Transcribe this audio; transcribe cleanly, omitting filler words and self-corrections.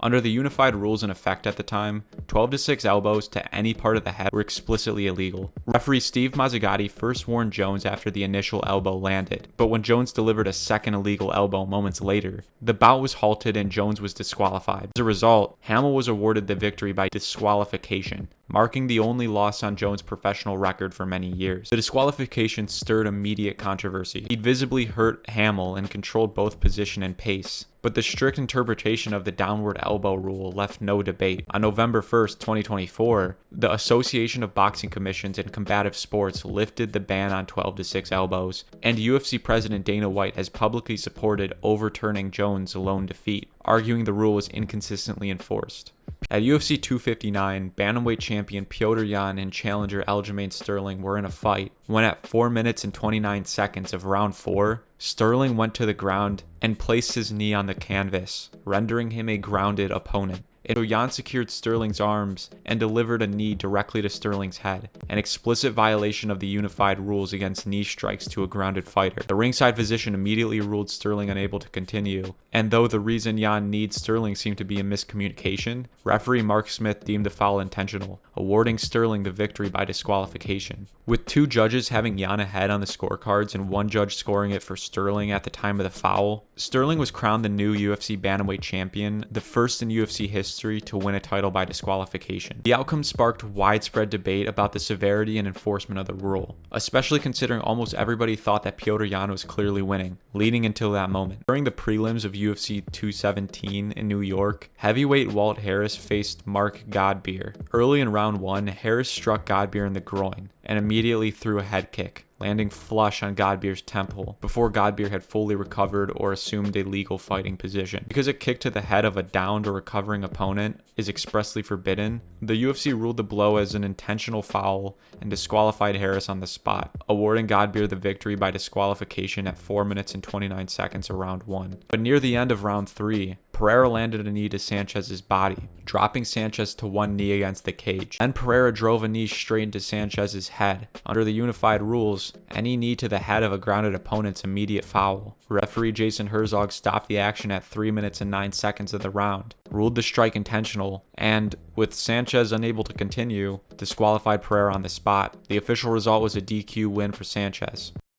Under the unified rules in effect at the time, 12-6 elbows to any part of the head were explicitly illegal. Referee Steve Mazzagatti first warned Jones after the initial elbow landed, but when Jones delivered a second illegal elbow moments later, the bout was halted and Jones was disqualified. As a result, Hamill was awarded the victory by disqualification, marking the only loss on Jones' professional record for many years. The disqualification stirred immediate controversy. He'd visibly hurt Hamill and controlled both position and pace, but the strict interpretation of the downward elbow rule left no debate. On November 1st, 2024, the Association of Boxing Commissions in Combative Sports lifted the ban on 12-6 elbows, and UFC President Dana White has publicly supported overturning Jones' lone defeat, arguing the rule was inconsistently enforced. At UFC 259, bantamweight champion Petr Yan and challenger Aljamain Sterling were in a fight when at 4 minutes and 29 seconds of round 4, Sterling went to the ground and placed his knee on the canvas, rendering him a grounded opponent. So Yan secured Sterling's arms and delivered a knee directly to Sterling's head, an explicit violation of the unified rules against knee strikes to a grounded fighter. The ringside physician immediately ruled Sterling unable to continue, and though the reason Yan kneed Sterling seemed to be a miscommunication, referee Mark Smith deemed the foul intentional, awarding Sterling the victory by disqualification. With 2 judges having Yan ahead on the scorecards and 1 judge scoring it for Sterling at the time of the foul, Sterling was crowned the new UFC bantamweight champion, the first in UFC history to win a title by disqualification. The outcome sparked widespread debate about the severity and enforcement of the rule, especially considering almost everybody thought that Petr Yan was clearly winning, leading until that moment. During the prelims of UFC 217 in New York, heavyweight Walt Harris faced Mark Godbeer. Early in round 1, Harris struck Godbeer in the groin and immediately threw a head kick, landing flush on Godbeer's temple before Godbeer had fully recovered or assumed a legal fighting position. Because a kick to the head of a downed or recovering opponent is expressly forbidden, the UFC ruled the blow as an intentional foul and disqualified Harris on the spot, awarding Godbeer the victory by disqualification at 4 minutes and 29 seconds of round 1. But near the end of round 3, Pereira landed a knee to Sanchez's body, dropping Sanchez to one knee against the cage. Then Pereira drove a knee straight into Sanchez's head. Under the unified rules, any knee to the head of a grounded opponent's immediate foul. Referee Jason Herzog stopped the action at 3 minutes and 9 seconds of the round, ruled the strike intentional, and, with Sanchez unable to continue, disqualified Pereira on the spot. The official result was a DQ win for Sanchez.